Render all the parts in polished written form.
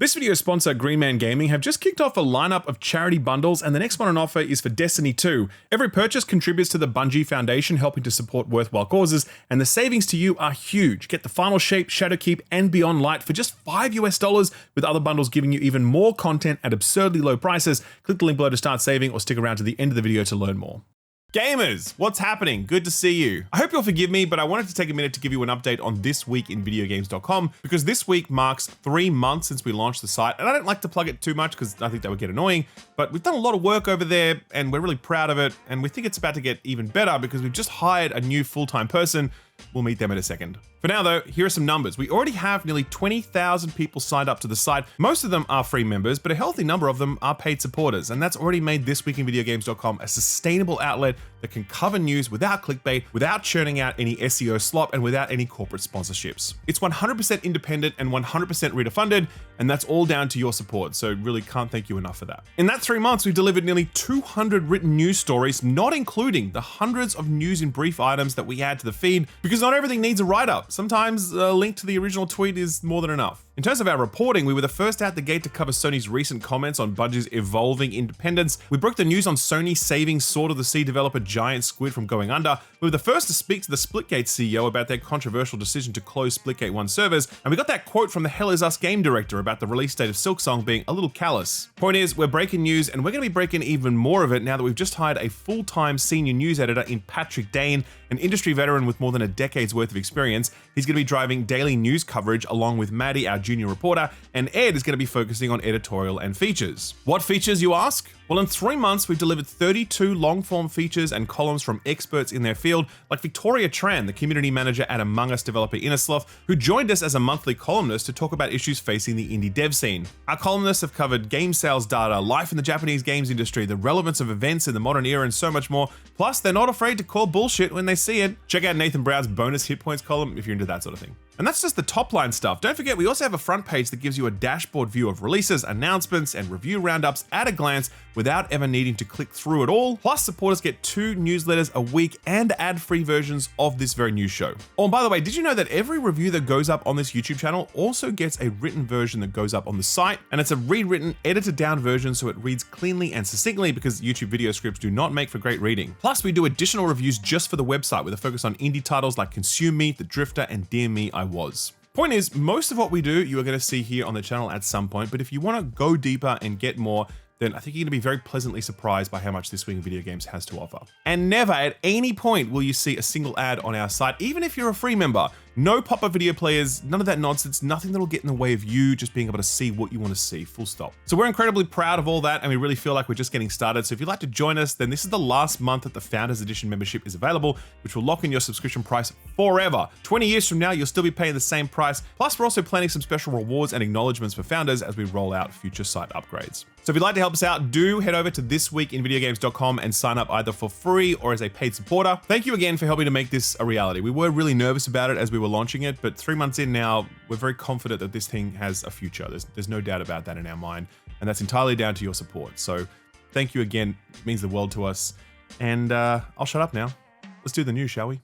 This video sponsor, Green Man Gaming, have just kicked off a lineup of charity bundles, and the next one on offer is for Destiny 2. Every purchase contributes to the Bungie Foundation, helping to support worthwhile causes, and the savings to you are huge. Get the Final Shape, Shadowkeep, and Beyond Light for just $5 with other bundles giving you even more content at absurdly low prices. Click the link below to start saving or stick around to the end of the video to learn more. Gamers, what's happening? Good to see you. I hope you'll forgive me, but I wanted to take a minute to give you an update on this week in Videogames.com because this week marks 3 months since we launched the site, and I don't like to plug it too much because I think that would get annoying, but we've done a lot of work over there and we're really proud of it, and we think it's about to get even better because we've just hired a new full-time person. We'll meet them in a second. For now though, here are some numbers. We already have nearly 20,000 people signed up to the site. Most of them are free members, but a healthy number of them are paid supporters, and that's already made This Week in Videogames.com a sustainable outlet that can cover news without clickbait, without churning out any SEO slop, and without any corporate sponsorships. It's 100% independent and 100% reader funded, and that's all down to your support, so really can't thank you enough for that. In that 3 months, we've delivered nearly 200 written news stories, not including the hundreds of news and brief items that we add to the feed, because not everything needs a write-up. Sometimes a link to the original tweet is more than enough. In terms of our reporting, we were the first out the gate to cover Sony's recent comments on Bungie's evolving independence. We broke the news on Sony saving Sword of the Sea developer Giant Squid from going under. We were the first to speak to the Splitgate CEO about their controversial decision to close Splitgate 1 servers, and we got that quote from the Hell Is Us game director about the release date of Silksong being a little callous. Point is, we're breaking news, and we're going to be breaking even more of it now that we've just hired a full-time senior news editor in Patrick Dane, an industry veteran with more than a decade's worth of experience. He's going to be driving daily news coverage along with Maddie, our junior reporter, and Ed is going to be focusing on editorial and features. What features, you ask? Well, in 3 months, we've delivered 32 long-form features and columns from experts in their field, like Victoria Tran, the community manager at Among Us developer Innersloth, who joined us as a monthly columnist to talk about issues facing the indie dev scene. Our columnists have covered game sales data, life in the Japanese games industry, the relevance of events in the modern era, and so much more. Plus, they're not afraid to call bullshit when they see it. Check out Nathan Brown's bonus hit points column if you're into that sort of thing. And that's just the top line stuff. Don't forget, we also have a front page that gives you a dashboard view of releases, announcements, and review roundups at a glance without ever needing to click through it all. Plus, supporters get 2 newsletters a week and ad-free versions of this very news show. Oh, and by the way, did you know that every review that goes up on this YouTube channel also gets a written version that goes up on the site? And it's a rewritten, edited down version so it reads cleanly and succinctly because YouTube video scripts do not make for great reading. Plus, we do additional reviews just for the website with a focus on indie titles like Consume Me, The Drifter, and Dear Me, I Was. Point is, most of what we do, you are going to see here on the channel at some point, but if you want to go deeper and get more, then I think you're going to be very pleasantly surprised by how much This Week in Video Games has to offer. And never at any point will you see a single ad on our site, even if you're a free member. No pop-up video players, none of that nonsense, nothing that'll get in the way of you just being able to see what you want to see, full stop. So we're incredibly proud of all that, and we really feel like we're just getting started. So if you'd like to join us, then this is the last month that the Founders Edition membership is available, which will lock in your subscription price forever. 20 years from now, you'll still be paying the same price. Plus, we're also planning some special rewards and acknowledgements for founders as we roll out future site upgrades. So if you'd like to help us out, do head over to thisweekinvideogames.com and sign up either for free or as a paid supporter. Thank you again for helping to make this a reality. We were really nervous about it as we were launching it, but 3 months in now, we're very confident that this thing has a future. There's no doubt about that in our mind, and that's entirely down to your support. So thank you again. It means the world to us. And I'll shut up now. Let's do the news, shall we?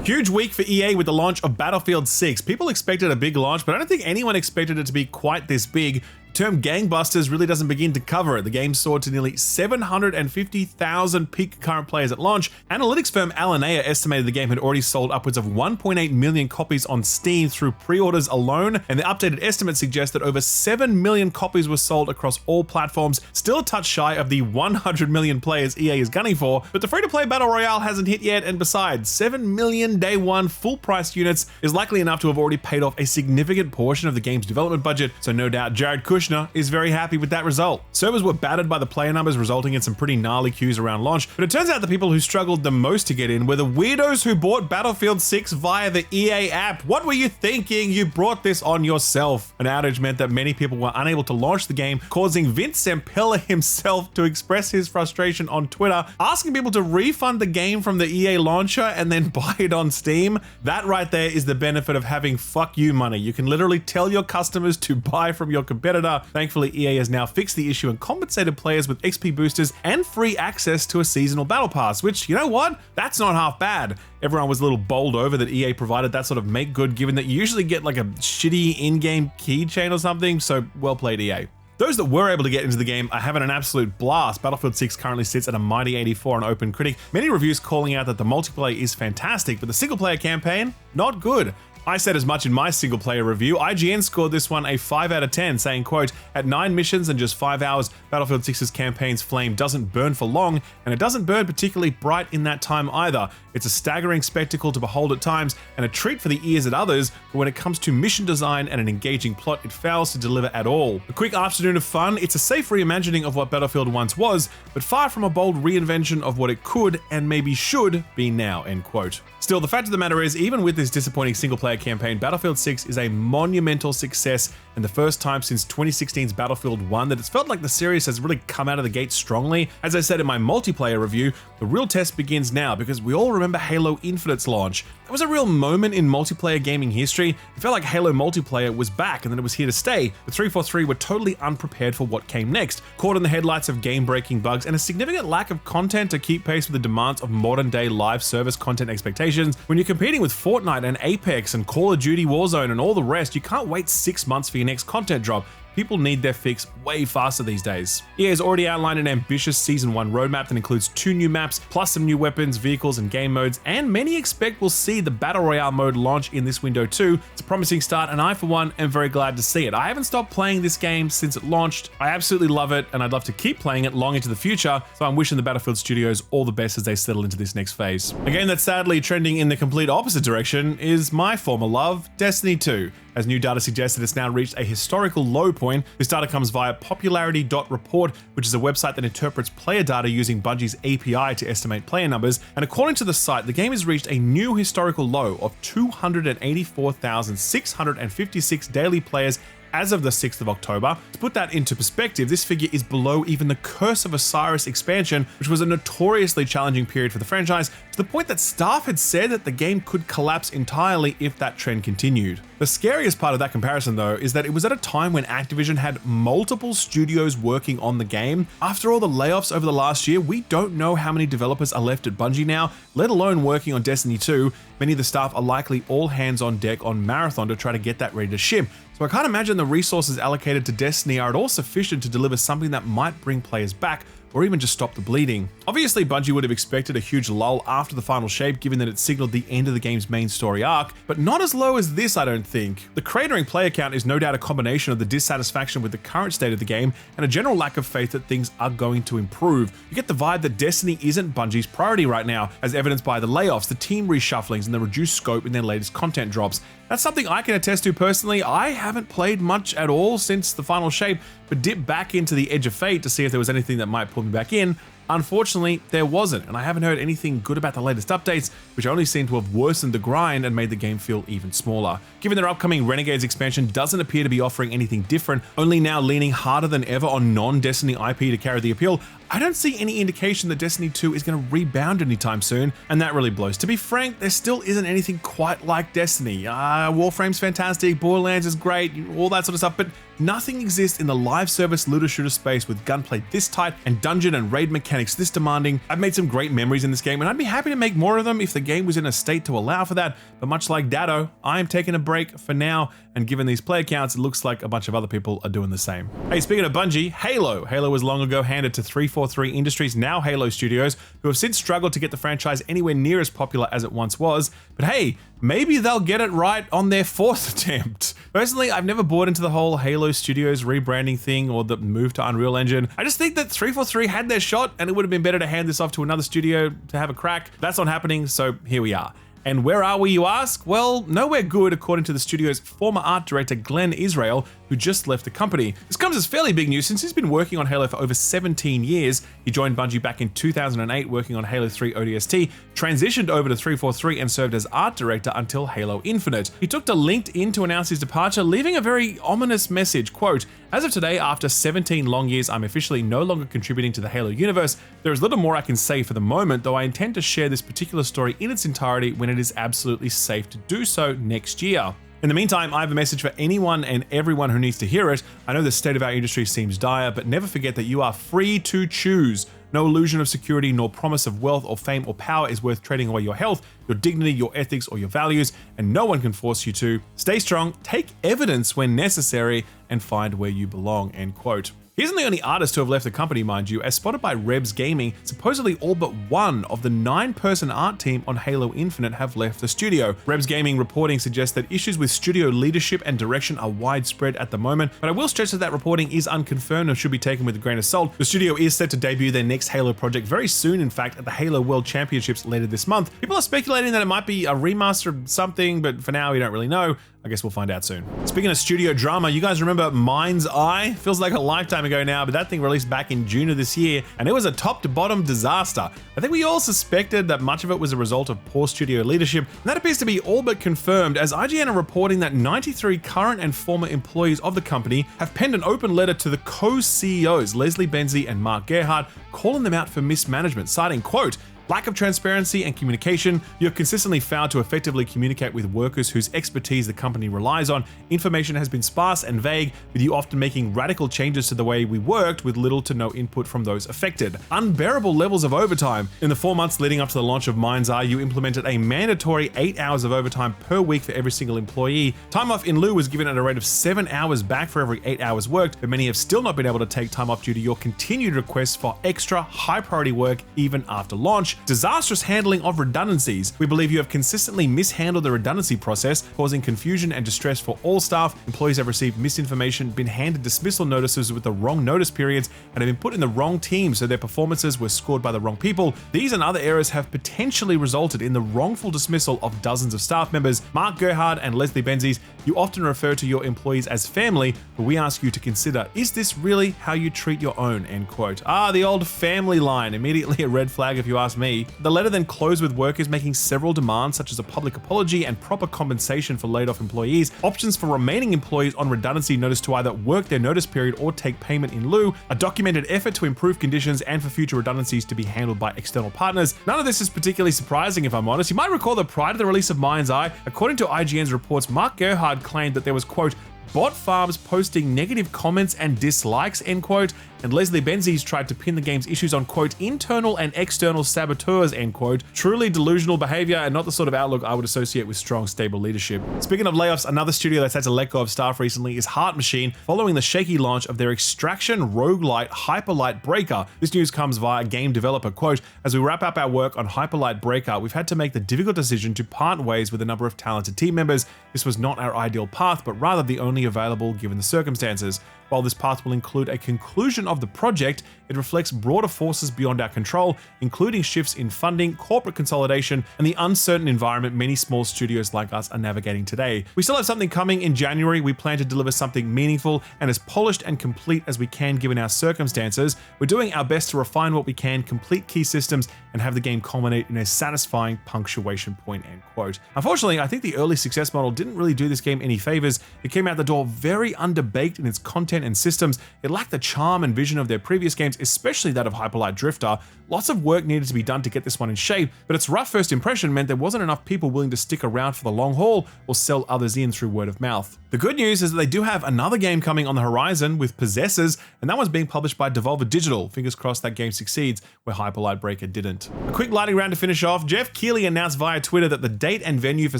Huge week for EA with the launch of Battlefield 6. People expected a big launch, but I don't think anyone expected it to be quite this big. The term gangbusters really doesn't begin to cover it. The game soared to nearly 750,000 peak concurrent players at launch. Analytics firm Alinea estimated the game had already sold upwards of 1.8 million copies on Steam through pre-orders alone, and the updated estimate suggests that over 7 million copies were sold across all platforms, still a touch shy of the 100 million players EA is gunning for, but the free-to-play Battle Royale hasn't hit yet, and besides, 7 million day one full-price units is likely enough to have already paid off a significant portion of the game's development budget, so no doubt Jared Kushner is very happy with that result. Servers were battered by the player numbers, resulting in some pretty gnarly queues around launch, but it turns out the people who struggled the most to get in were the weirdos who bought Battlefield 6 via the EA app. What were you thinking? You brought this on yourself. An outage meant that many people were unable to launch the game, causing Vince Zampella himself to express his frustration on Twitter, asking people to refund the game from the EA launcher and then buy it on Steam. That right there is the benefit of having fuck you money. You can literally tell your customers to buy from your competitor future. Thankfully, EA has now fixed the issue and compensated players with XP boosters and free access to a seasonal battle pass, which, you know what? That's not half bad. Everyone was a little bowled over that EA provided that sort of make good, given that you usually get like a shitty in-game keychain or something, so well played, EA. Those that were able to get into the game are having an absolute blast. Battlefield 6 currently sits at a mighty 84 on OpenCritic. Many reviews calling out that the multiplayer is fantastic, but the single-player campaign, not good. I said as much in my single player review. IGN scored this one a 5 out of 10, saying, quote, "At 9 missions and just 5 hours, Battlefield 6's campaign's flame doesn't burn for long, and it doesn't burn particularly bright in that time either. It's a staggering spectacle to behold at times, and a treat for the ears at others, but when it comes to mission design and an engaging plot, it fails to deliver at all. A quick afternoon of fun, it's a safe reimagining of what Battlefield once was, but far from a bold reinvention of what it could and maybe should be now," end quote. Still, the fact of the matter is, even with this disappointing single-player campaign, Battlefield 6 is a monumental success, and the first time since 2016's Battlefield 1 that it's felt like the series has really come out of the gate strongly. As I said in my multiplayer review, the real test begins now, because we all remember Halo Infinite's launch. It was a real moment in multiplayer gaming history. It felt like Halo multiplayer was back and that it was here to stay. The 343 were totally unprepared for what came next, caught in the headlights of game-breaking bugs and a significant lack of content to keep pace with the demands of modern-day live service content expectations. When you're competing with Fortnite and Apex and Call of Duty Warzone and all the rest, you can't wait 6 months for your next content drop. People need their fix way faster these days. EA has already outlined an ambitious Season 1 roadmap that includes 2 new maps, plus some new weapons, vehicles, and game modes, and many expect we'll see the Battle Royale mode launch in this window too. It's a promising start, and I, for one, am very glad to see it. I haven't stopped playing this game since it launched. I absolutely love it, and I'd love to keep playing it long into the future, so I'm wishing the Battlefield studios all the best as they settle into this next phase. A game that's sadly trending in the complete opposite direction is my former love, Destiny 2. As new data suggests that it's now reached a historical low point. This data comes via popularity.report, which is a website that interprets player data using Bungie's API to estimate player numbers. And according to the site, the game has reached a new historical low of 284,656 daily players as of the 6th of October. To put that into perspective, this figure is below even the Curse of Osiris expansion, which was a notoriously challenging period for the franchise, to the point that staff had said that the game could collapse entirely if that trend continued. The scariest part of that comparison, though, is that it was at a time when Activision had multiple studios working on the game. After all the layoffs over the last year, we don't know how many developers are left at Bungie now, let alone working on Destiny 2. Many of the staff are likely all hands on deck on Marathon to try to get that ready to ship. So I can't imagine the resources allocated to Destiny are at all sufficient to deliver something that might bring players back, or even just stop the bleeding. Obviously, Bungie would have expected a huge lull after the final shape, given that it signaled the end of the game's main story arc, but not as low as this, I don't think. The cratering player count is no doubt a combination of the dissatisfaction with the current state of the game and a general lack of faith that things are going to improve. You get the vibe that Destiny isn't Bungie's priority right now, as evidenced by the layoffs, the team reshufflings, and the reduced scope in their latest content drops. That's something I can attest to personally. I haven't played much at all since the final shape, but dipped back into the Edge of Fate to see if there was anything that might pull me back in. Unfortunately, there wasn't, and I haven't heard anything good about the latest updates, which only seem to have worsened the grind and made the game feel even smaller. Given their upcoming Renegades expansion doesn't appear to be offering anything different, only now leaning harder than ever on non-Destiny IP to carry the appeal, I don't see any indication that Destiny 2 is going to rebound anytime soon, and that really blows. To be frank, there still isn't anything quite like Destiny. Warframe's fantastic, Borderlands is great, all that sort of stuff, but nothing exists in the live service looter shooter space with gunplay this tight and dungeon and raid mechanics this demanding. I've made some great memories in this game, and I'd be happy to make more of them if the game was in a state to allow for that, but much like Datto, I'm taking a break for now, and given these player counts, it looks like a bunch of other people are doing the same. Hey, speaking of Bungie, Halo. Halo was long ago handed to 343 Industries, now Halo Studios, who have since struggled to get the franchise anywhere near as popular as it once was. But hey, maybe they'll get it right on their 4th attempt. Personally, I've never bought into the whole Halo Studios rebranding thing or the move to Unreal Engine. I just think that 343 had their shot, and it would have been better to hand this off to another studio to have a crack. That's not happening, so here we are. And where are we, you ask? Well, nowhere good, according to the studio's former art director, Glenn Israel, who just left the company. This comes as fairly big news since he's been working on Halo for over 17 years. He joined Bungie back in 2008 working on Halo 3 ODST, transitioned over to 343 and served as art director until Halo Infinite. He took to LinkedIn to announce his departure, leaving a very ominous message, quote, "As of today, after 17 long years, I'm officially no longer contributing to the Halo universe. There is little more I can say for the moment, though I intend to share this particular story in its entirety when it is absolutely safe to do so next year." In the meantime, I have a message for anyone and everyone who needs to hear it. I know the state of our industry seems dire, but never forget that you are free to choose. No illusion of security nor promise of wealth or fame or power is worth trading away your health, your dignity, your ethics, or your values, and no one can force you to. Stay strong, take evidence when necessary, and find where you belong, end quote. He isn't the only artist to have left the company, mind you, as spotted by Rebs Gaming. Supposedly all but one of the 9-person art team on Halo Infinite have left the studio. Rebs Gaming reporting suggests that issues with studio leadership and direction are widespread at the moment, but I will stress that reporting is unconfirmed and should be taken with a grain of salt. The studio is set to debut their next Halo project very soon, in fact, at the Halo World Championships later this month. People are speculating that it might be a remaster of something, but for now we don't really know. I guess we'll find out soon. Speaking of studio drama, you guys remember Mindseye? Feels like a lifetime ago now, but that thing released back in June of this year, and it was a top to bottom disaster. I think we all suspected that much of it was a result of poor studio leadership, and that appears to be all but confirmed, as IGN are reporting that 93 current and former employees of the company have penned an open letter to the co-CEOs, Leslie Benzie and Mark Gerhardt, calling them out for mismanagement, citing, quote, "Lack of transparency and communication. You have consistently failed to effectively communicate with workers whose expertise the company relies on. Information has been sparse and vague, with you often making radical changes to the way we worked with little to no input from those affected. Unbearable levels of overtime. In the 4 months leading up to the launch of Mindseye, you implemented a mandatory 8 hours of overtime per week for every single employee. Time off in lieu was given at a rate of 7 hours back for every 8 hours worked, but many have still not been able to take time off due to your continued requests for extra high priority work even after launch. Disastrous handling of redundancies. We believe you have consistently mishandled the redundancy process, causing confusion and distress for all staff. Employees have received misinformation, been handed dismissal notices with the wrong notice periods, and have been put in the wrong team, so their performances were scored by the wrong people. These and other errors have potentially resulted in the wrongful dismissal of dozens of staff members. Mark Gerhardt and Leslie Benzies, you often refer to your employees as family, but we ask you to consider, is this really how you treat your own?" End quote. The old family line. Immediately a red flag if you ask me. The letter then closed with workers making several demands, such as a public apology and proper compensation for laid off employees, options for remaining employees on redundancy notice to either work their notice period or take payment in lieu, a documented effort to improve conditions, and for future redundancies to be handled by external partners. None of this is particularly surprising, if I'm honest. You might recall that prior to the release of Mindseye, according to IGN's reports, Mark Gerhardt claimed that there was, quote, "bot farms posting negative comments and dislikes," end quote, and Leslie Benzies tried to pin the game's issues on, quote, "internal and external saboteurs," end quote. Truly delusional behavior and not the sort of outlook I would associate with strong, stable leadership. Speaking of layoffs, another studio that's had to let go of staff recently is Heart Machine, following the shaky launch of their extraction roguelite Hyperlight Breaker. This news comes via game developer, quote, "As we wrap up our work on Hyperlight Breaker, we've had to make the difficult decision to part ways with a number of talented team members. This was not our ideal path, but rather the only available given the circumstances. While this path will include a conclusion of the project, it reflects broader forces beyond our control, including shifts in funding, corporate consolidation, and the uncertain environment many small studios like us are navigating today. We still have something coming in January. We plan to deliver something meaningful and as polished and complete as we can given our circumstances. We're doing our best to refine what we can, complete key systems, and have the game culminate in a satisfying punctuation point," end quote. Unfortunately, I think the early success model didn't really do this game any favors. It came out the door very underbaked in its content and systems. It lacked the charm and vision of their previous games, especially that of Hyperlight Drifter. Lots of work needed to be done to get this one in shape, but its rough first impression meant there wasn't enough people willing to stick around for the long haul or sell others in through word of mouth. The good news is that they do have another game coming on the horizon with Possessors, and that one's being published by Devolver Digital. Fingers crossed that game succeeds where Hyperlight Breaker didn't. A quick lightning round to finish off. Jeff Keighley announced via Twitter that the date and venue for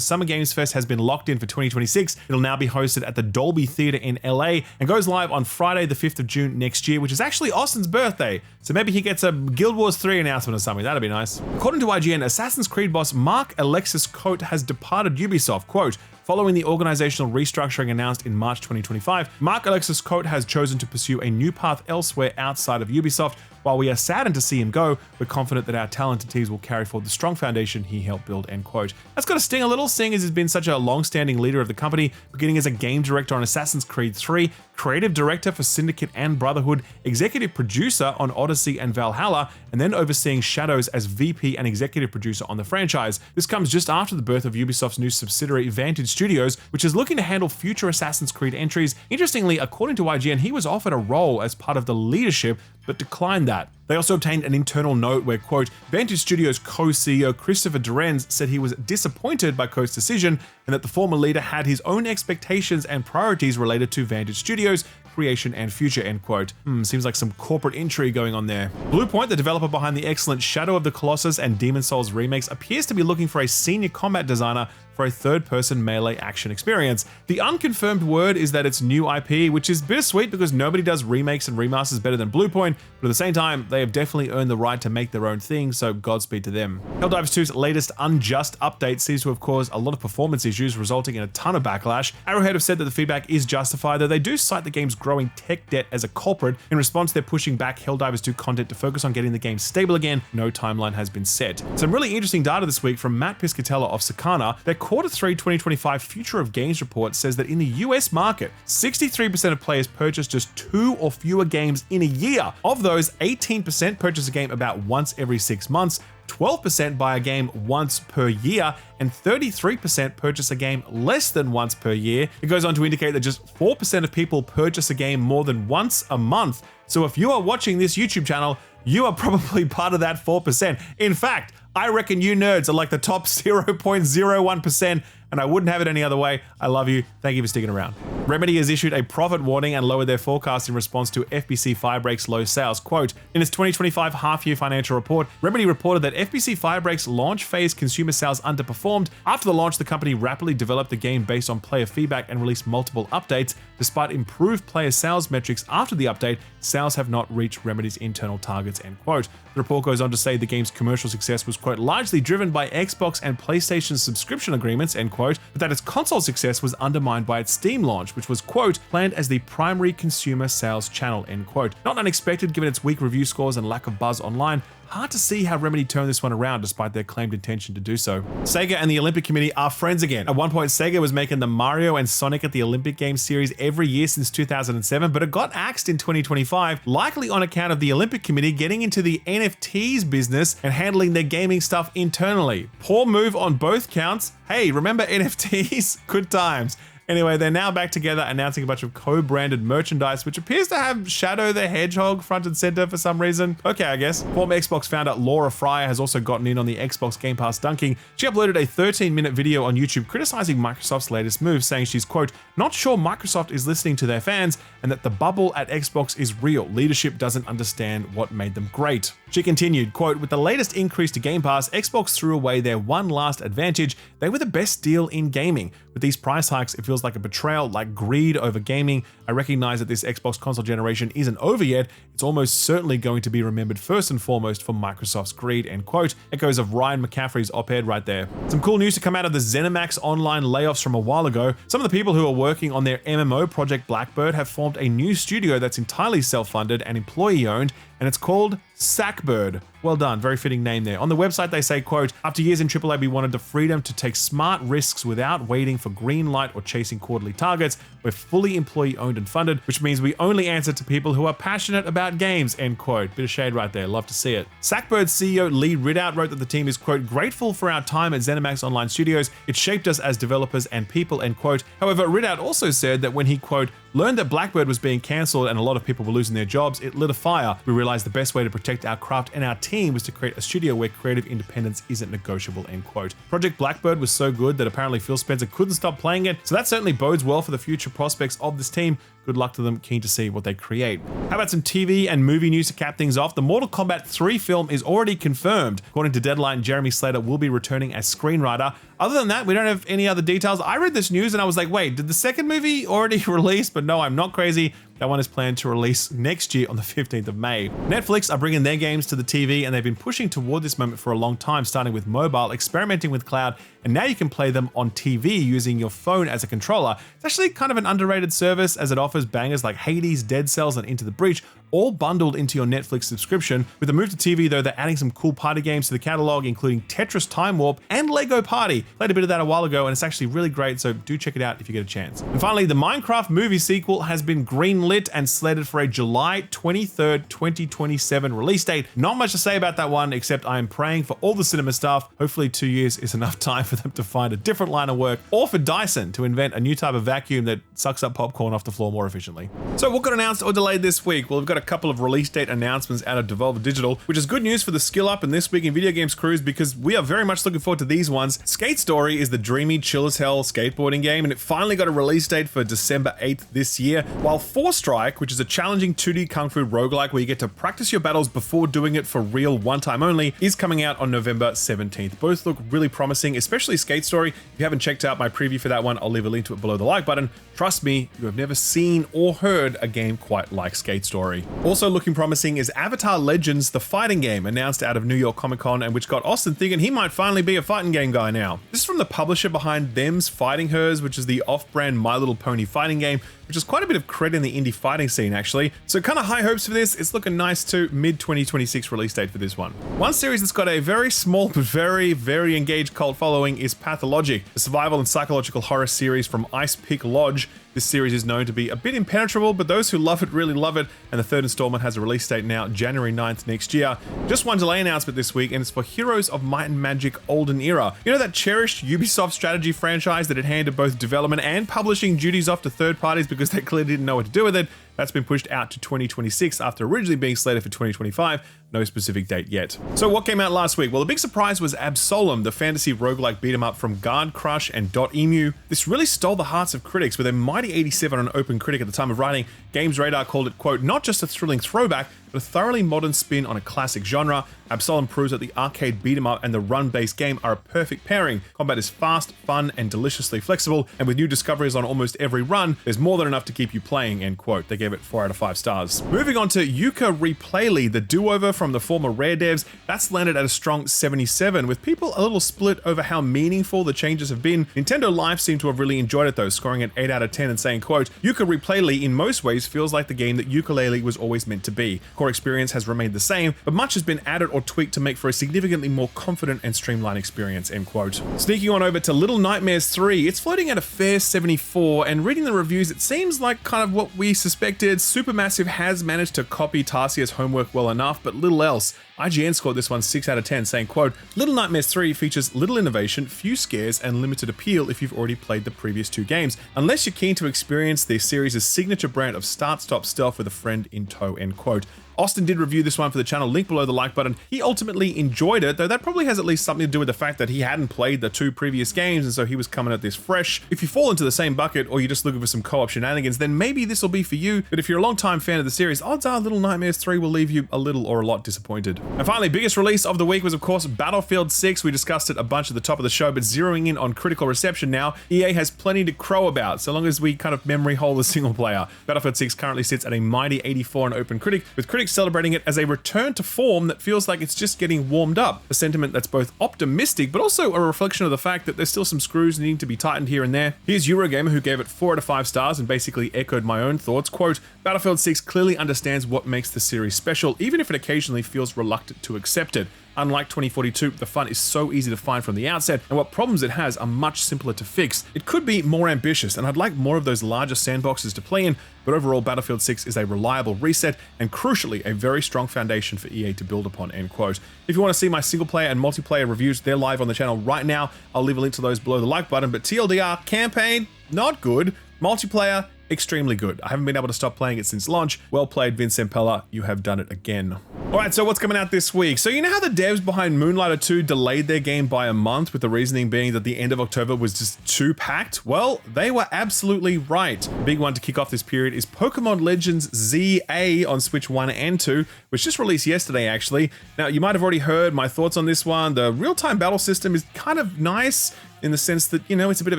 Summer Games Fest has been locked in for 2026. It'll now be hosted at the Dolby Theatre in LA and goes live on Friday the 5th of June next year, which is actually Austin's birthday. So maybe he gets a Guild Wars 3 announcement or something. That'd be nice. According to IGN, Assassin's Creed boss Mark Alexis Cote has departed Ubisoft. Quote, "Following the organizational restructuring announced in March 2025, Mark Alexis Cote has chosen to pursue a new path elsewhere outside of Ubisoft. While we are saddened to see him go, we're confident that our talented teams will carry forward the strong foundation he helped build," end quote. That's got to sting a little, seeing as he's been such a long-standing leader of the company, beginning as a game director on Assassin's Creed 3, creative director for Syndicate and Brotherhood, executive producer on Odyssey and Valhalla, and then overseeing Shadows as VP and executive producer on the franchise. This comes just after the birth of Ubisoft's new subsidiary Vantage Studios, which is looking to handle future Assassin's Creed entries. Interestingly, according to IGN, he was offered a role as part of the leadership, but declined that. They also obtained an internal note where, quote, Vantage Studios co-CEO Christopher Dorenz said he was disappointed by Koch's decision and that the former leader had his own expectations and priorities related to Vantage Studios, creation and future, end quote. Seems like some corporate intrigue going on there. Bluepoint, the developer behind the excellent Shadow of the Colossus and Demon's Souls remakes, appears to be looking for a senior combat designer for a third-person melee action experience. The unconfirmed word is that it's new IP, which is bittersweet because nobody does remakes and remasters better than Bluepoint, but at the same time, they have definitely earned the right to make their own thing, so Godspeed to them. Helldivers 2's latest Unjust update seems to have caused a lot of performance issues, resulting in a ton of backlash. Arrowhead have said that the feedback is justified, though they do cite the game's growing tech debt as a culprit. In response, they're pushing back Helldivers 2 content to focus on getting the game stable again. No timeline has been set. Some really interesting data this week from Matt Piscatella of Sakana. Their Q3 2025 Future of Games report says that in the US market, 63% of players purchase just 2 or fewer games in a year. Of those, 18% purchase a game about once every 6 months, 12% buy a game once per year, and 33% purchase a game less than once per year. It goes on to indicate that just 4% of people purchase a game more than once a month. So if you are watching this YouTube channel, you are probably part of that 4%. In fact, I reckon you nerds are like the top 0.01%, and I wouldn't have it any other way. I love you. Thank you for sticking around. Remedy has issued a profit warning and lowered their forecast in response to FBC Firebreak's low sales. Quote, in its 2025 half-year financial report, Remedy reported that FBC Firebreak's launch phase consumer sales underperformed. After the launch, the company rapidly developed the game based on player feedback and released multiple updates. Despite improved player sales metrics after the update, sales have not reached Remedy's internal targets, end quote. The report goes on to say the game's commercial success was, quote, largely driven by Xbox and PlayStation subscription agreements, end quote, but that its console success was undermined by its Steam launch, which was, quote, planned as the primary consumer sales channel, end quote. Not unexpected given its weak review scores and lack of buzz online. Hard to see how Remedy turned this one around despite their claimed intention to do so. Sega and the Olympic Committee are friends again. At one point, Sega was making the Mario and Sonic at the Olympic Games series every year since 2007, but it got axed in 2025, likely on account of the Olympic Committee getting into the NFTs business and handling their gaming stuff internally. Poor move on both counts. Hey, remember NFTs? Good times. Anyway, they're now back together announcing a bunch of co-branded merchandise, which appears to have Shadow the Hedgehog front and center for some reason. Okay, I guess. Former Xbox founder Laura Fryer has also gotten in on the Xbox Game Pass dunking. She uploaded a 13-minute video on YouTube criticizing Microsoft's latest move, saying she's, quote, not sure Microsoft is listening to their fans and that the bubble at Xbox is real. Leadership doesn't understand what made them great. She continued, quote, with the latest increase to Game Pass, Xbox threw away their one last advantage. They were the best deal in gaming. With these price hikes, it feels like a betrayal, like greed over gaming. I recognize that this Xbox console generation isn't over yet. It's almost certainly going to be remembered first and foremost for Microsoft's greed, end quote. Echoes of Ryan McCaffrey's op-ed right there. Some cool news to come out of the ZeniMax Online layoffs from a while ago. Some of the people who are working on their MMO project Blackbird have formed a new studio that's entirely self-funded and employee-owned, and it's called Sackbird. Well done, very fitting name there. On the website they say, quote, after years in AAA, we wanted the freedom to take smart risks without waiting for green light or chasing quarterly targets. We're fully employee owned and funded, which means we only answer to people who are passionate about games, end quote. Bit of shade right there, love to see it. Sackbird's CEO Lee Ridout wrote that the team is, quote, grateful for our time at ZeniMax Online Studios. It shaped us as developers and people, end quote. However, Ridout also said that when he, quote, learned that Blackbird was being cancelled and a lot of people were losing their jobs, it lit a fire. We realized the best way to protect our craft and our team was to create a studio where creative independence isn't negotiable, end quote. Project Blackbird was so good that apparently Phil Spencer couldn't stop playing it, so that certainly bodes well for the future prospects of this team. Good luck to them, keen to see what they create. How about some TV and movie news to cap things off? The Mortal Kombat 3 film is already confirmed. According to Deadline, Jeremy Slater will be returning as screenwriter. Other than that, we don't have any other details. I read this news and I was like, wait, did the second movie already release? But no, I'm not crazy. That one is planned to release next year on the 15th of May. Netflix are bringing their games to the TV, and they've been pushing toward this moment for a long time, starting with mobile, experimenting with cloud, and now you can play them on TV using your phone as a controller. It's actually kind of an underrated service as it offers bangers like Hades, Dead Cells, and Into the Breach, all bundled into your Netflix subscription. With the move to TV though, they're adding some cool party games to the catalog, including Tetris Time Warp and Lego Party. Played a bit of that a while ago and it's actually really great, so do check it out if you get a chance. And finally, the Minecraft movie sequel has been greenlit and slated for a July 23rd, 2027 release date. Not much to say about that one, except I am praying for all the cinema staff. Hopefully 2 years is enough time for them to find a different line of work, or for Dyson to invent a new type of vacuum that sucks up popcorn off the floor more efficiently. So what got announced or delayed this week? Well, we've got a couple of release date announcements out of Devolver Digital, which is good news for the Skill Up and This Week in Video Games crews, because we are very much looking forward to these ones. Skate Story is the dreamy, chill as hell skateboarding game, and it finally got a release date for December 8th this year, while Four Strike, which is a challenging 2D kung fu roguelike where you get to practice your battles before doing it for real one time only, is coming out on November 17th. Both look really promising, especially Skate Story. If you haven't checked out my preview for that one, I'll leave a link to it below the like button. Trust me, you have never seen or heard a game quite like Skate Story. Also looking promising is Avatar Legends, the fighting game, announced out of New York Comic Con, and which got Austin thinking he might finally be a fighting game guy now. This is from the publisher behind Them's Fighting Hers, which is the off-brand My Little Pony fighting game, which is quite a bit of credit in the indie fighting scene actually. So kind of high hopes for this. It's looking nice too. Mid-2026 release date for this one. One series that's got a very small but very engaged cult following is Pathologic, a survival and psychological horror series from Ice Pick Lodge. This series is known to be a bit impenetrable, but those who love it really love it, and the third installment has a release date now, January 9th next year. Just one delay announcement this week, and it's for Heroes of Might and Magic Olden Era. You know that cherished Ubisoft strategy franchise that had handed both development and publishing duties off to third parties because they clearly didn't know what to do with it? That's been pushed out to 2026 after originally being slated for 2025. No specific date yet. So what came out last week? Well, the big surprise was Absolem, the fantasy roguelike beat 'em up from Guard Crush and .emu. This really stole the hearts of critics with a mighty 87 on OpenCritic at the time of writing. Games Radar called it, quote, not just a thrilling throwback, but a thoroughly modern spin on a classic genre. Absolem proves that the arcade beat 'em up and the run-based game are a perfect pairing. Combat is fast, fun, and deliciously flexible, and with new discoveries on almost every run, there's more than enough to keep you playing, end quote. They gave it 4 out of 5 stars. Moving on to Yooka Replayly, the do-over from the former Rare devs, that's landed at a strong 77, with people a little split over how meaningful the changes have been. Nintendo Live seemed to have really enjoyed it though, scoring an 8 out of 10 and saying, quote, Yooka Replayly in most ways feels like the game that Yooka-Laylee was always meant to be. Core experience has remained the same, but much has been added or tweaked to make for a significantly more confident and streamlined experience, end quote. Sneaking on over to Little Nightmares 3, it's floating at a fair 74, and reading the reviews, it seems like kind of what we suspected. Supermassive has managed to copy Tarsia's homework well enough, but little else. IGN scored this one 6 out of 10, saying, quote, Little Nightmares 3 features little innovation, few scares, and limited appeal if you've already played the previous 2 games, unless you're keen to experience the series' signature brand of start-stop stealth with a friend in tow, end quote. Austin did review this one for the channel, link below the like button. He ultimately enjoyed it, though that probably has at least something to do with the fact that he hadn't played the 2 previous games, and so he was coming at this fresh. If you fall into the same bucket, or you're just looking for some co-op shenanigans, then maybe this will be for you, but if you're a long-time fan of the series, odds are Little Nightmares 3 will leave you a little or a lot disappointed. And finally, biggest release of the week was of course Battlefield 6. We discussed it a bunch at the top of the show, but zeroing in on critical reception now, EA has plenty to crow about, so long as we kind of memory hole the single player. Battlefield 6 currently sits at a mighty 84 on OpenCritic, with critics celebrating it as a return to form that feels like it's just getting warmed up. A sentiment that's both optimistic, but also a reflection of the fact that there's still some screws needing to be tightened here and there. Here's Eurogamer, who gave it 4 out of 5 stars and basically echoed my own thoughts. Quote, Battlefield 6 clearly understands what makes the series special, even if it occasionally feels reluctant to accept it. Unlike 2042, the fun is so easy to find from the outset, and what problems it has are much simpler to fix. It could be more ambitious, and I'd like more of those larger sandboxes to play in, but overall Battlefield 6 is a reliable reset, and crucially, a very strong foundation for EA to build upon, end quote. If you want to see my single player and multiplayer reviews, they're live on the channel right now. I'll leave a link to those below the like button, but TLDR, campaign, not good. Multiplayer, extremely good. I haven't been able to stop playing it since launch. Well played, Vince Impella. You have done it again. Alright, so what's coming out this week? So you know how the devs behind Moonlighter 2 delayed their game by a month, with the reasoning being that the end of October was just too packed? Well, they were absolutely right. The big one to kick off this period is Pokemon Legends ZA on Switch 1 and 2, which just released yesterday actually. Now, you might have already heard my thoughts on this one. The real-time battle system is kind of nice. in the sense that, it's a bit of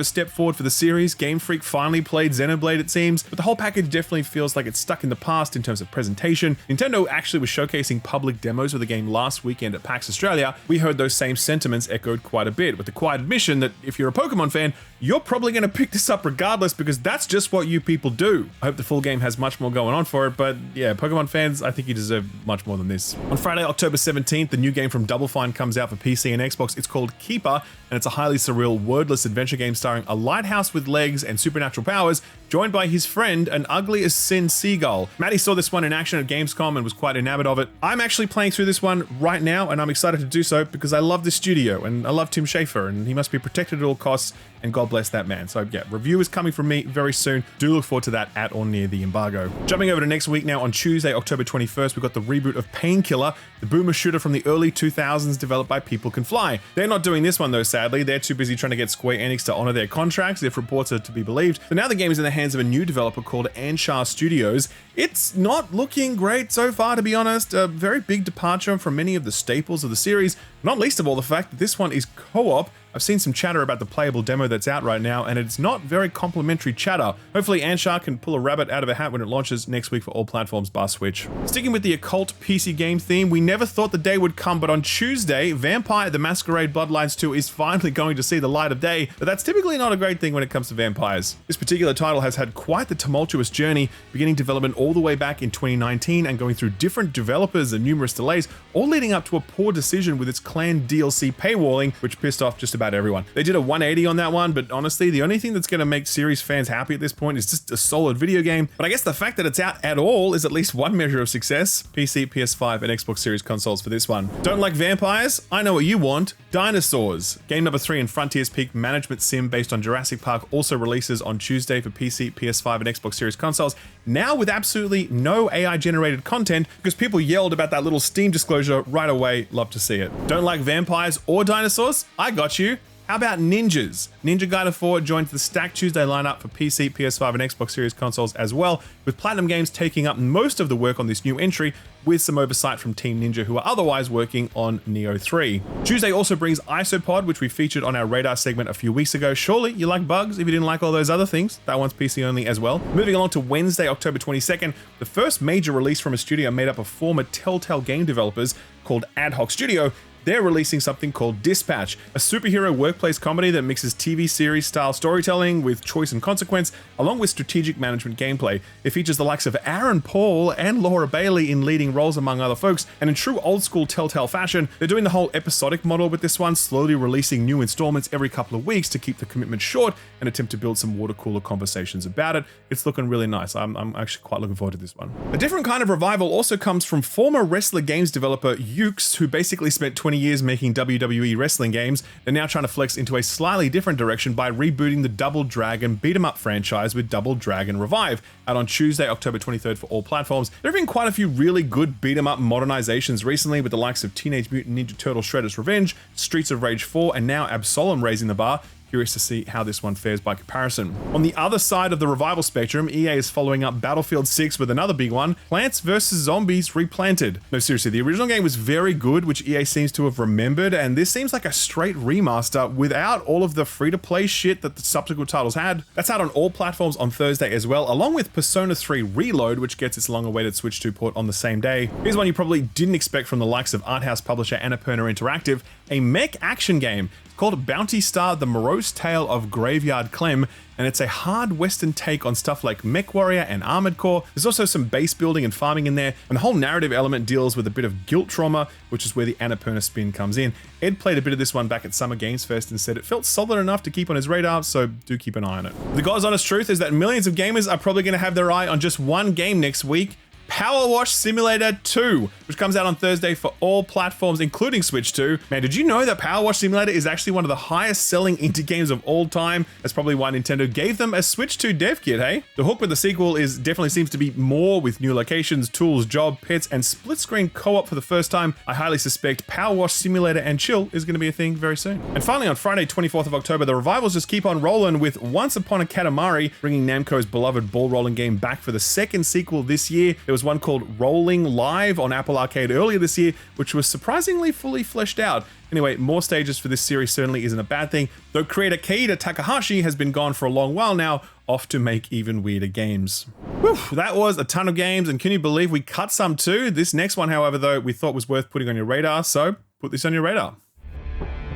a step forward for the series. Game Freak finally played Xenoblade, it seems, but the whole package definitely feels like it's stuck in the past in terms of presentation. Nintendo actually was showcasing public demos of the game last weekend at PAX Australia. We heard those same sentiments echoed quite a bit, with the quiet admission that if you're a Pokemon fan, you're probably going to pick this up regardless because that's just what you people do. I hope the full game has much more going on for it, but yeah, Pokemon fans, I think you deserve much more than this. On Friday, October 17th, the new game from Double Fine comes out for PC and Xbox. It's called Keeper, and it's a highly surreal, wordless adventure game starring a lighthouse with legs and supernatural powers, joined by his friend, an ugly as sin seagull. Maddie saw this one in action at Gamescom and was quite enamored of it. I'm actually playing through this one right now, and I'm excited to do so because I love the studio, and I love Tim Schafer, and he must be protected at all costs, and God bless that man. So yeah, review is coming from me very soon. Do look forward to that at or near the embargo. Jumping over to next week now, on Tuesday, October 21st, we've got the reboot of Painkiller, the boomer shooter from the early 2000s developed by People Can Fly. They're not doing this one though, sadly. They're too busy trying to get Square Enix to honor their contracts, if reports are to be believed. So now the game is in the hands of a new developer called Anshar Studios. It's not looking great so far, to be honest. A very big departure from many of the staples of the series, not least of all the fact that this one is co-op. I've seen some chatter about the playable demo that's out right now, and it's not very complimentary chatter. Hopefully Anshar can pull a rabbit out of a hat when it launches next week for all platforms bar Switch. Sticking with the occult PC game theme, we never thought the day would come, but on Tuesday, Vampire the Masquerade Bloodlines 2 is finally going to see the light of day, but that's typically not a great thing when it comes to vampires. This particular title has had quite the tumultuous journey, beginning development all the way back in 2019 and going through different developers and numerous delays, all leading up to a poor decision with its Clan DLC paywalling, which pissed off just about everyone. They did a 180 on that one, but honestly, the only thing that's going to make series fans happy at this point is just a solid video game. But I guess the fact that it's out at all is at least one measure of success. PC, PS5, and Xbox Series consoles for this one. Don't like vampires? I know what you want. Dinosaurs. Game number 3 in Frontier's Peak management sim based on Jurassic Park also releases on Tuesday for PC, PS5, and Xbox Series consoles, now with absolutely no AI generated content because people yelled about that little Steam disclosure right away. Love to see it. Don't like vampires or dinosaurs? I got you. How about ninjas? Ninja Gaiden 4 joins the stacked Tuesday lineup for PC, PS5, and Xbox Series consoles as well, with Platinum Games taking up most of the work on this new entry, with some oversight from Team Ninja, who are otherwise working on Neo 3. Tuesday also brings Isopod, which we featured on our radar segment a few weeks ago. Surely you like bugs if you didn't like all those other things. That one's PC only as well. Moving along to Wednesday, October 22nd, the first major release from a studio made up of former Telltale game developers called Ad Hoc Studio. They're releasing something called Dispatch, a superhero workplace comedy that mixes TV series style storytelling with choice and consequence, along with strategic management gameplay. It features the likes of Aaron Paul and Laura Bailey in leading roles among other folks, and in true old school Telltale fashion, they're doing the whole episodic model with this one, slowly releasing new installments every couple of weeks to keep the commitment short and attempt to build some water cooler conversations about it. It's looking really nice. I'm actually quite looking forward to this one. A different kind of revival also comes from former wrestler games developer 6's, who basically spent 20 years making WWE wrestling games. They're now trying to flex into a slightly different direction by rebooting the Double Dragon beat-em-up franchise with Double Dragon Revive, out on Tuesday, October 23rd for all platforms. There have been quite a few really good beat-em-up modernizations recently, with the likes of Teenage Mutant Ninja Turtle Shredder's Revenge, Streets of Rage 4, and now Absolem raising the bar. Curious to see how this one fares by comparison. On the other side of the revival spectrum, EA is following up Battlefield 6 with another big one, Plants vs. Zombies Replanted. No, seriously, the original game was very good, which EA seems to have remembered, and this seems like a straight remaster without all of the free-to-play shit that the subsequent titles had. That's out on all platforms on Thursday as well, along with Persona 3 Reload, which gets its long-awaited Switch 2 port on the same day. Here's one you probably didn't expect from the likes of art house publisher Annapurna Interactive, a mech action game called Bounty Star: The Morose Tale of Graveyard Clem, and it's a hard western take on stuff like MechWarrior and Armored Core. There's also some base building and farming in there, and the whole narrative element deals with a bit of guilt trauma, which is where the Annapurna spin comes in. Ed played a bit of this one back at Summer Games Fest and said it felt solid enough to keep on his radar, so do keep an eye on it. The God's honest truth is that millions of gamers are probably going to have their eye on just one game next week, Power Wash Simulator 2, which comes out on Thursday for all platforms, including Switch 2. Man, did you know that Power Wash Simulator is actually one of the highest selling indie games of all time? That's probably why Nintendo gave them a Switch 2 dev kit, hey? The hook with the sequel definitely seems to be more, with new locations, tools, job, pets, and split-screen co-op for the first time. I highly suspect Power Wash Simulator and Chill is going to be a thing very soon. And finally, on Friday, 24th of October, the revivals just keep on rolling, with Once Upon a Katamari bringing Namco's beloved ball rolling game back for the second sequel this year. There was was one called Rolling Live on Apple Arcade earlier this year, which was surprisingly fully fleshed out. Anyway, more stages for this series certainly isn't a bad thing, though creator Keita Takahashi has been gone for a long while now, off to make even weirder games. Whew, that was a ton of games, and can you believe we cut some too? This next one, however, though, we thought was worth putting on your radar, so put this on your radar.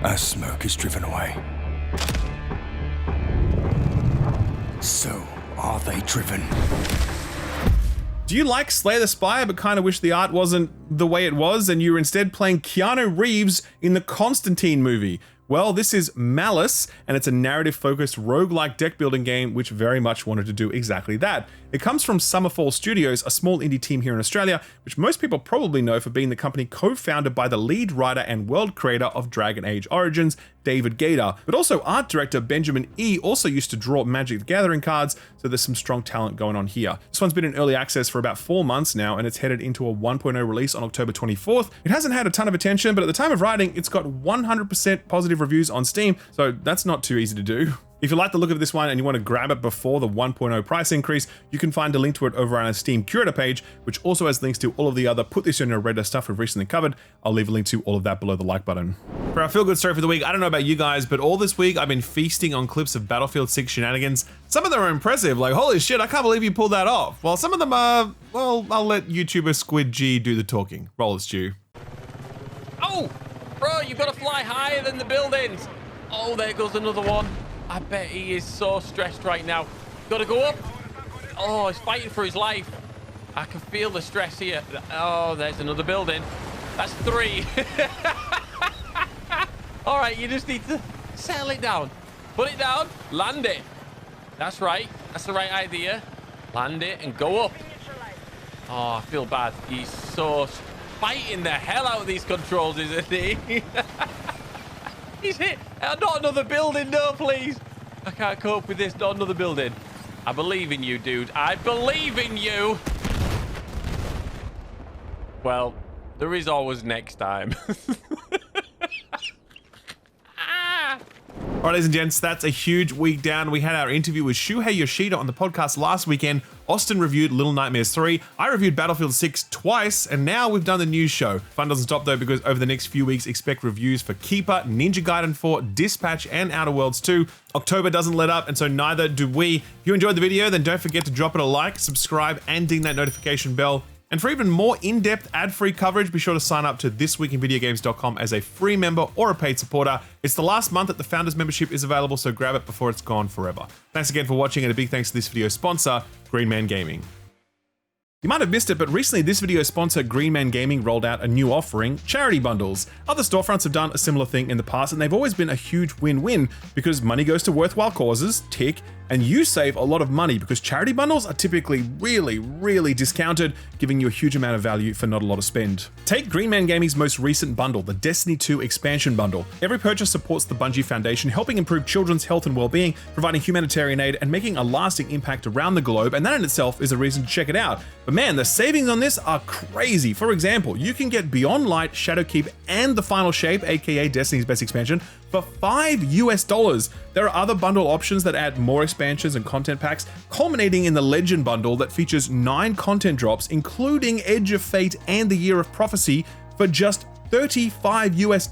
As smoke is driven away, so are they driven. Do you like Slay the Spire but kind of wish the art wasn't the way it was and you were instead playing Keanu Reeves in the Constantine movie? Well, this is Malice, and it's a narrative-focused roguelike deck-building game which very much wanted to do exactly that. It comes from Summerfall Studios, a small indie team here in Australia, which most people probably know for being the company co-founded by the lead writer and world creator of Dragon Age Origins, David Gator. But also art director Benjamin E. also used to draw Magic the Gathering cards, so there's some strong talent going on here. This one's been in early access for about 4 months now, and it's headed into a 1.0 release on October 24th. It hasn't had a ton of attention, but at the time of writing, it's got 100% positive reviews on Steam, so that's not too easy to do. If you like the look of this one and you want to grab it before the 1.0 price increase, you can find a link to it over on our Steam curator page, which also has links to all of the other Put This On Your Radar stuff we've recently covered. I'll leave a link to all of that below the like button. For our feel-good story for the week, I don't know about you guys, but all this week I've been feasting on clips of Battlefield 6 shenanigans. Some of them are impressive, like holy shit, I can't believe you pulled that off. While some of them are, well, I'll let YouTuber Squid G do the talking. Roll it, Stu. Oh, bro, you've got to fly higher than the buildings. Oh, there goes another one. I bet he is so stressed right now. Got to go up. Oh, he's fighting for his life. I can feel the stress here. Oh, there's another building. That's 3. All right, you just need to settle it down. Put it down. Land it. That's right. That's the right idea. Land it and go up. Oh, I feel bad. He's so fighting the hell out of these controls, isn't he? He's hit. Not another building, no, please. I can't cope with this. Not another building. I believe in you, dude. I believe in you. Well, there is always next time. All right, ladies and gents, that's a huge week down. We had our interview with Shuhei Yoshida on the podcast last weekend. Austin reviewed Little Nightmares 3. I reviewed Battlefield 6 twice, and now we've done the news show. Fun doesn't stop though, because over the next few weeks, expect reviews for Keeper, Ninja Gaiden 4, Dispatch, and Outer Worlds 2. October doesn't let up, and so neither do we. If you enjoyed the video, then don't forget to drop it a like, subscribe, and ding that notification bell. And for even more in-depth ad-free coverage, be sure to sign up to thisweekinvideogames.com as a free member or a paid supporter. It's the last month that the Founders membership is available, so grab it before it's gone forever. Thanks again for watching, and a big thanks to this video sponsor, Green Man Gaming. You might have missed it, but recently this video sponsor Green Man Gaming rolled out a new offering, charity bundles. Other storefronts have done a similar thing in the past, and they've always been a huge win-win because money goes to worthwhile causes, tick, and you save a lot of money because charity bundles are typically really discounted, giving you a huge amount of value for not a lot of spend. Take Green Man Gaming's most recent bundle, the Destiny 2 expansion bundle. Every purchase supports the Bungie Foundation, helping improve children's health and well-being, providing humanitarian aid, and making a lasting impact around the globe, and that in itself is a reason to check it out. But man, the savings on this are crazy. For example, you can get Beyond Light, Shadowkeep, and The Final Shape, aka Destiny's Best Expansion, for $5 US. There are other bundle options that add more expansions and content packs, culminating in the Legend bundle that features 9 content drops, including Edge of Fate and the Year of Prophecy, for just $35 US.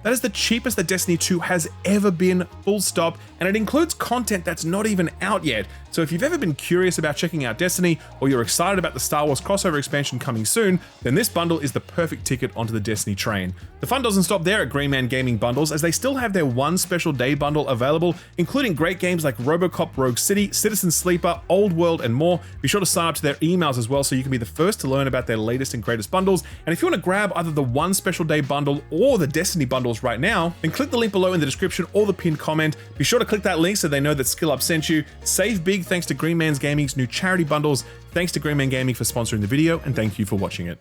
That is the cheapest that Destiny 2 has ever been, full stop, and it includes content that's not even out yet. So if you've ever been curious about checking out Destiny, or you're excited about the Star Wars crossover expansion coming soon, then this bundle is the perfect ticket onto the Destiny train. The fun doesn't stop there at Green Man Gaming Bundles, as they still have their one special day bundle available, including great games like RoboCop Rogue City, Citizen Sleeper, Old World, and more. Be sure to sign up to their emails as well so you can be the first to learn about their latest and greatest bundles. And if you want to grab either the one special day bundle or the Destiny bundles right now, then click the link below in the description or the pinned comment. Be sure to click that link so they know that SkillUp sent you. Save big thanks to Green Man Gaming's new charity bundles. Thanks to Green Man Gaming for sponsoring the video, and thank you for watching it.